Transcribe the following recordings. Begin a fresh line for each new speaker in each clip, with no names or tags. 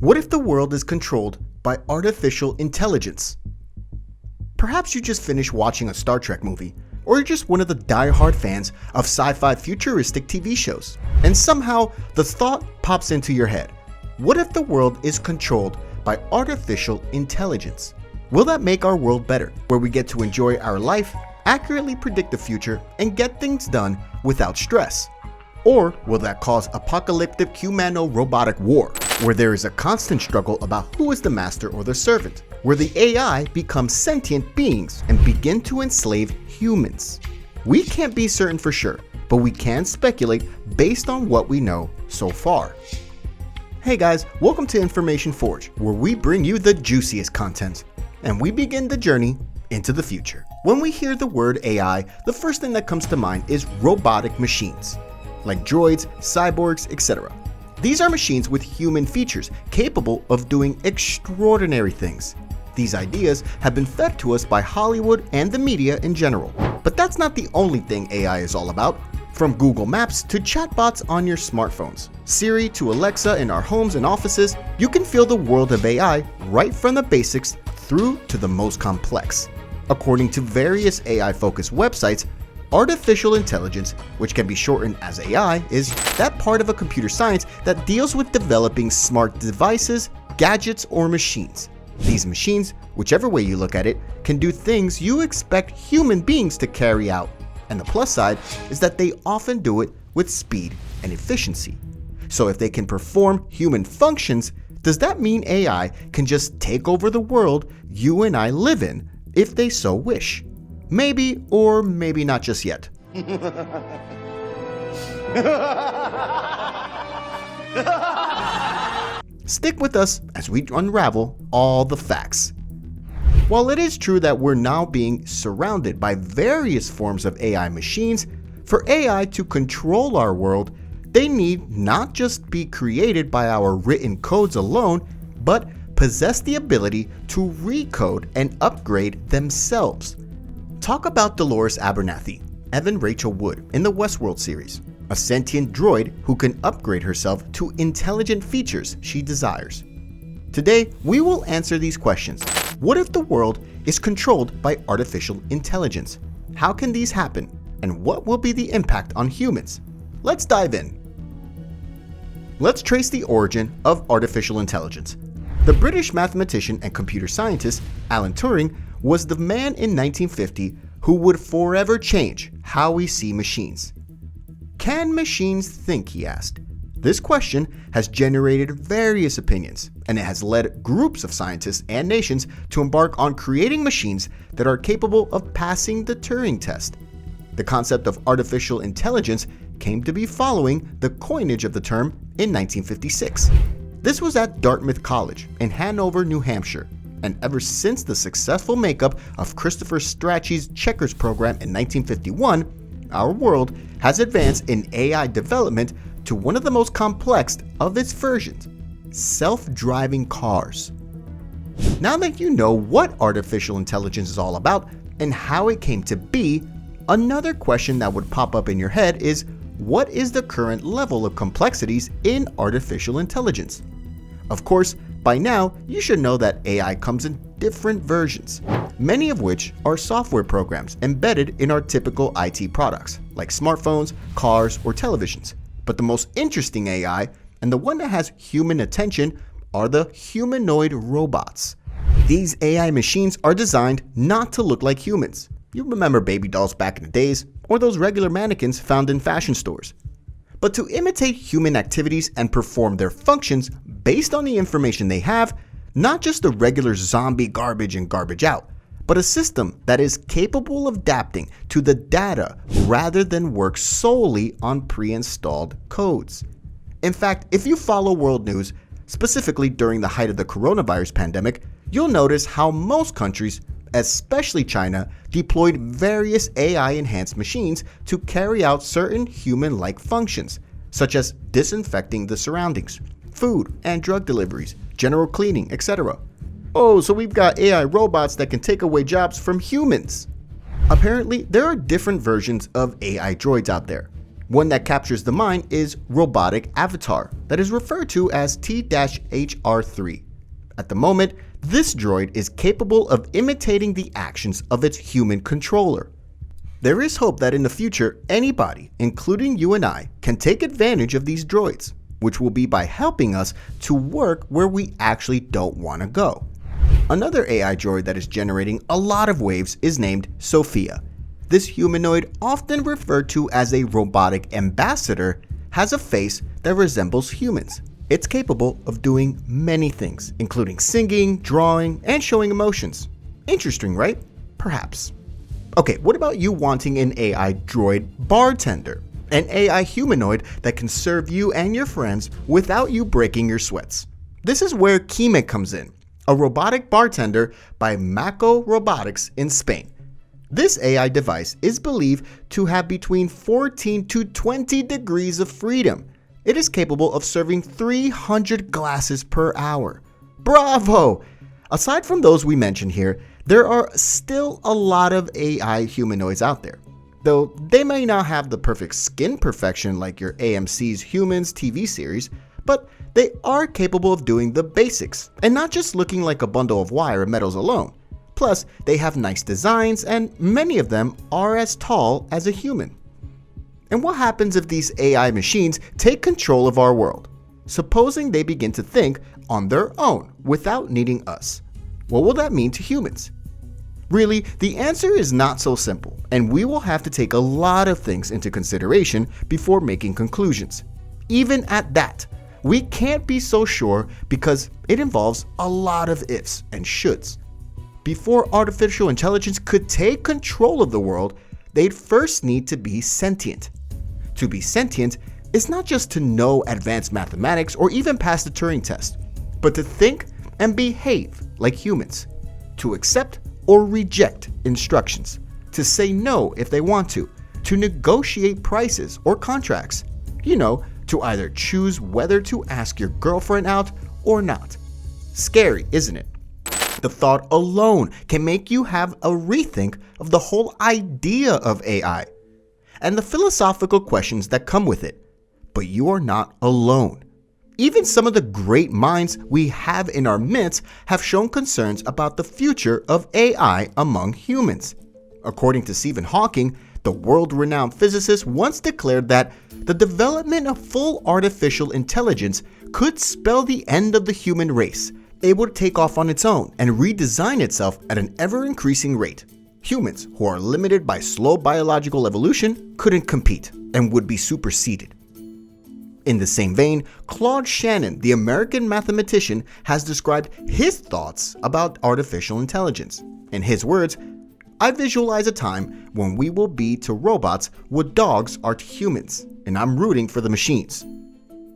What if the world is controlled by artificial intelligence? Perhaps you just finished watching a Star Trek movie, or you're just one of the die-hard fans of sci-fi futuristic TV shows, and somehow the thought pops into your head. What if the world is controlled by artificial intelligence? Will that make our world better, where we get to enjoy our life, accurately predict the future, and get things done without stress? Or will that cause apocalyptic humano-robotic war, where there is a constant struggle about who is the master or the servant, where the AI becomes sentient beings and begin to enslave humans? We can't be certain for sure, but we can speculate based on what we know so far. Hey guys, welcome to Information Forge, where we bring you the juiciest content, and we begin the journey into the future. When we hear the word AI, the first thing that comes to mind is robotic machines, like droids, cyborgs, etc. These are machines with human features, capable of doing extraordinary things. These ideas have been fed to us by Hollywood and the media in general. But that's not the only thing AI is all about. From Google Maps to chatbots on your smartphones, Siri to Alexa in our homes and offices, you can feel the world of AI right from the basics through to the most complex. According to various AI-focused websites, artificial intelligence, which can be shortened as AI, is that part of a computer science that deals with developing smart devices, gadgets, or machines. These machines, whichever way you look at it, can do things you expect human beings to carry out. And the plus side is that they often do it with speed and efficiency. So if they can perform human functions, does that mean AI can just take over the world you and I live in if they so wish? Maybe, or maybe not just yet. Stick with us as we unravel all the facts. While it is true that we're now being surrounded by various forms of AI machines, for AI to control our world, they need not just be created by our written codes alone, but possess the ability to recode and upgrade themselves. Talk about Dolores Abernathy, Evan Rachel Wood in the Westworld series, a sentient droid who can upgrade herself to intelligent features she desires. Today, we will answer these questions. What if the world is controlled by artificial intelligence? How can these happen? And what will be the impact on humans? Let's dive in. Let's trace the origin of artificial intelligence. The British mathematician and computer scientist Alan Turing was the man in 1950 who would forever change how we see machines. Can machines think, he asked. This question has generated various opinions, and it has led groups of scientists and nations to embark on creating machines that are capable of passing the Turing test. The concept of artificial intelligence came to be following the coinage of the term in 1956. This was at Dartmouth College in Hanover, New Hampshire. And ever since the successful makeup of Christopher Strachey's Checkers program in 1951, our world has advanced in AI development to one of the most complex of its versions, self-driving cars. Now that you know what artificial intelligence is all about and how it came to be, another question that would pop up in your head is, what is the current level of complexities in artificial intelligence? Of course, by now, you should know that AI comes in different versions, many of which are software programs embedded in our typical IT products, like smartphones, cars, or televisions. But the most interesting AI, and the one that has human attention, are the humanoid robots. These AI machines are designed not to look like humans. You remember baby dolls back in the days, or those regular mannequins found in fashion stores. But to imitate human activities and perform their functions based on the information they have, not just a regular zombie garbage in, garbage out, but a system that is capable of adapting to the data rather than work solely on pre-installed codes. In fact, if you follow world news, specifically during the height of the coronavirus pandemic, you'll notice how most countries, especially China, deployed various AI-enhanced machines to carry out certain human-like functions, such as disinfecting the surroundings, food and drug deliveries, general cleaning, etc. Oh, so we've got AI robots that can take away jobs from humans. Apparently, there are different versions of AI droids out there. One that captures the mind is Robotic Avatar, that is referred to as T-HR3. At the moment, this droid is capable of imitating the actions of its human controller. There is hope that in the future, anybody, including you and I, can take advantage of these droids, which will be by helping us to work where we actually don't want to go. Another AI droid that is generating a lot of waves is named Sophia. This humanoid, often referred to as a robotic ambassador, has a face that resembles humans. It's capable of doing many things, including singing, drawing, and showing emotions. Interesting, right? Perhaps. Okay, what about you wanting an AI droid bartender? An AI humanoid that can serve you and your friends without you breaking your sweats. This is where Kime comes in, a robotic bartender by Mako Robotics in Spain. This AI device is believed to have between 14 to 20 degrees of freedom. It is capable of serving 300 glasses per hour. Bravo! Aside from those we mentioned here, there are still a lot of AI humanoids out there. Though they may not have the perfect skin perfection like your AMC's Humans TV series, but they are capable of doing the basics and not just looking like a bundle of wire and metals alone. Plus, they have nice designs and many of them are as tall as a human. And what happens if these AI machines take control of our world? Supposing they begin to think on their own without needing us. What will that mean to humans? Really, the answer is not so simple, and we will have to take a lot of things into consideration before making conclusions. Even at that, we can't be so sure because it involves a lot of ifs and shoulds. Before artificial intelligence could take control of the world, they'd first need to be sentient. To be sentient is not just to know advanced mathematics or even pass the Turing test, but to think and behave like humans, to accept or reject instructions, to say no if they want to negotiate prices or contracts, to either choose whether to ask your girlfriend out or not. Scary, isn't it? The thought alone can make you have a rethink of the whole idea of AI and the philosophical questions that come with it. But you are not alone. Even some of the great minds we have in our midst have shown concerns about the future of AI among humans. According to Stephen Hawking, the world-renowned physicist once declared that the development of full artificial intelligence could spell the end of the human race, able to take off on its own and redesign itself at an ever-increasing rate. Humans, who are limited by slow biological evolution, couldn't compete and would be superseded. In the same vein, Claude Shannon, the American mathematician, has described his thoughts about artificial intelligence. In his words, "I visualize a time when we will be to robots what dogs are to humans, and I'm rooting for the machines."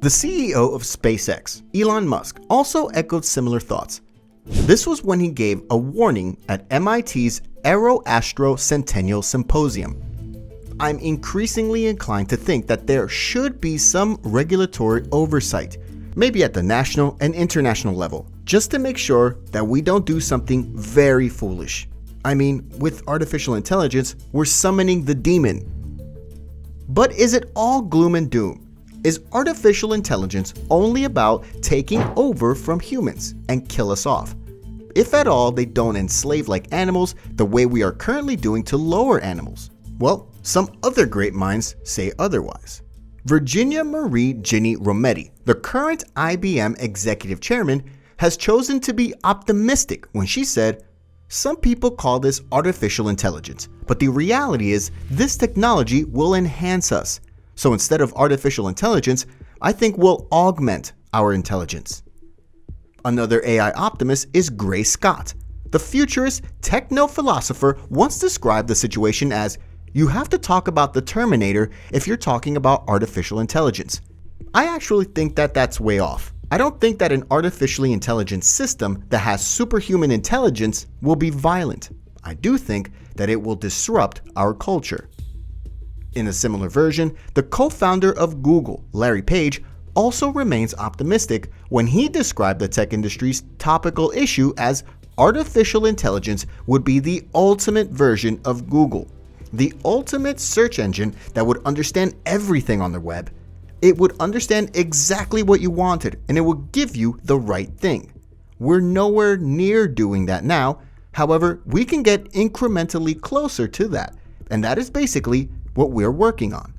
The CEO of SpaceX, Elon Musk, also echoed similar thoughts. This was when he gave a warning at MIT's Aeroastro Centennial Symposium. "I'm increasingly inclined to think that there should be some regulatory oversight, maybe at the national and international level, just to make sure that we don't do something very foolish. I mean, with artificial intelligence, we're summoning the demon." But is it all gloom and doom? Is artificial intelligence only about taking over from humans and kill us off? If at all they don't enslave like animals the way we are currently doing to lower animals. Well, some other great minds say otherwise. Virginia Marie Ginny Rometty, the current IBM executive chairman, has chosen to be optimistic when she said, "Some people call this artificial intelligence, but the reality is this technology will enhance us. So instead of artificial intelligence, I think we'll augment our intelligence." Another AI optimist is Gray Scott. The futurist techno-philosopher once described the situation as, "You have to talk about the Terminator if you're talking about artificial intelligence." I actually think that that's way off. I don't think that an artificially intelligent system that has superhuman intelligence will be violent. I do think that it will disrupt our culture. In a similar version, the co-founder of Google, Larry Page, also remains optimistic when he described the tech industry's topical issue as artificial intelligence would be the ultimate version of Google. the ultimate search engine that would understand everything on the web. It would understand exactly what you wanted, and it would give you the right thing. We're nowhere near doing that now. However, we can get incrementally closer to that, and that is basically what we're working on.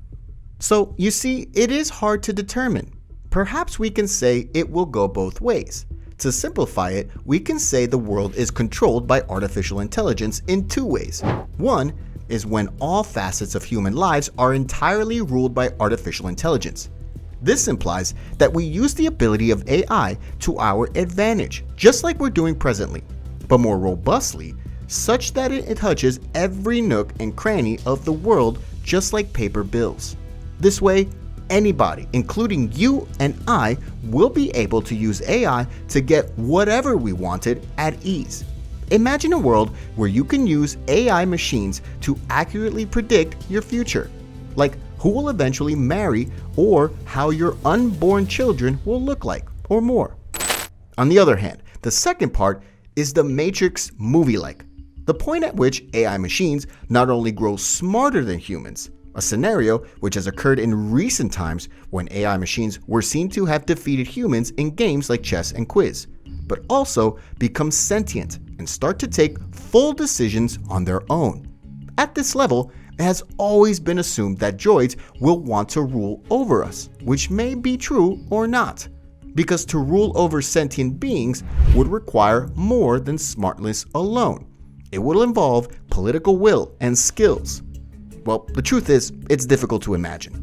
So, you see, it is hard to determine. Perhaps we can say it will go both ways. To simplify it, we can say the world is controlled by artificial intelligence in two ways. One is when all facets of human lives are entirely ruled by artificial intelligence. This implies that we use the ability of AI to our advantage, just like we're doing presently, but more robustly, such that it touches every nook and cranny of the world, just like paper bills. This way, anybody, including you and I, will be able to use AI to get whatever we wanted at ease. Imagine a world where you can use AI machines to accurately predict your future, like who will eventually marry or how your unborn children will look like, or more. On the other hand, the second part is the Matrix movie-like, the point at which AI machines not only grow smarter than humans, a scenario which has occurred in recent times when AI machines were seen to have defeated humans in games like chess and quiz, but also become sentient and start to take full decisions on their own. At this level, it has always been assumed that droids will want to rule over us, which may be true or not, because to rule over sentient beings would require more than smartness alone. It will involve political will and skills. Well, the truth is, it's difficult to imagine.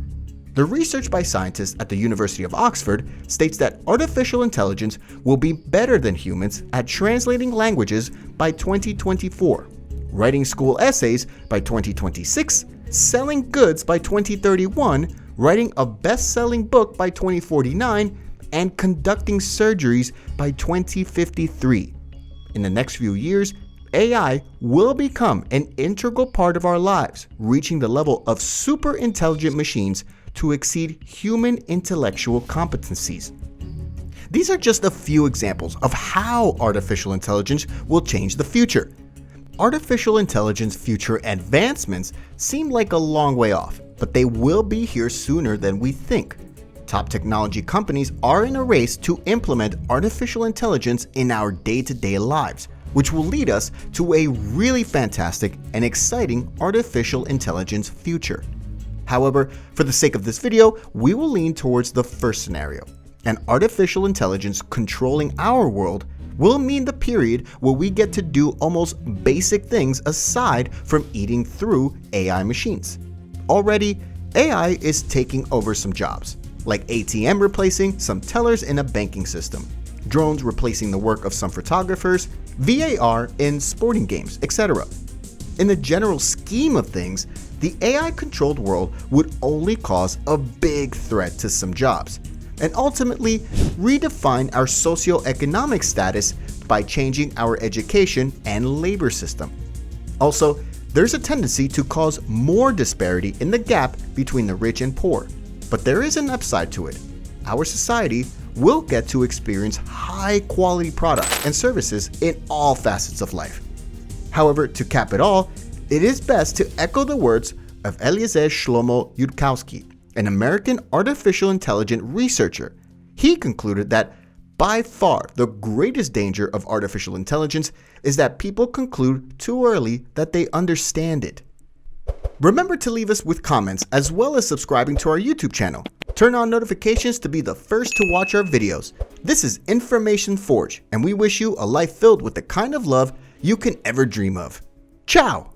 The research by scientists at the University of Oxford states that artificial intelligence will be better than humans at translating languages by 2024, writing school essays by 2026, selling goods by 2031, writing a best-selling book by 2049, and conducting surgeries by 2053. In the next few years, AI will become an integral part of our lives, reaching the level of super intelligent machines to exceed human intellectual competencies. These are just a few examples of how artificial intelligence will change the future. Artificial intelligence future advancements seem like a long way off, but they will be here sooner than we think. Top technology companies are in a race to implement artificial intelligence in our day-to-day lives, which will lead us to a really fantastic and exciting artificial intelligence future. However, for the sake of this video, we will lean towards the first scenario. And artificial intelligence controlling our world will mean the period where we get to do almost basic things aside from eating through AI machines. Already, AI is taking over some jobs, like ATM replacing some tellers in a banking system, drones replacing the work of some photographers, VAR in sporting games, etc. In the general scheme of things, the AI-controlled world would only cause a big threat to some jobs, and ultimately redefine our socioeconomic status by changing our education and labor system. Also, there's a tendency to cause more disparity in the gap between the rich and poor, but there is an upside to it. Our society will get to experience high-quality products and services in all facets of life. However, to cap it all, it is best to echo the words of Eliezer Shlomo Yudkowsky, an American artificial intelligence researcher. He concluded that by far the greatest danger of artificial intelligence is that people conclude too early that they understand it. Remember to leave us with comments as well as subscribing to our YouTube channel. Turn on notifications to be the first to watch our videos. This is Information Forge, and we wish you a life filled with the kind of love you can ever dream of. Ciao!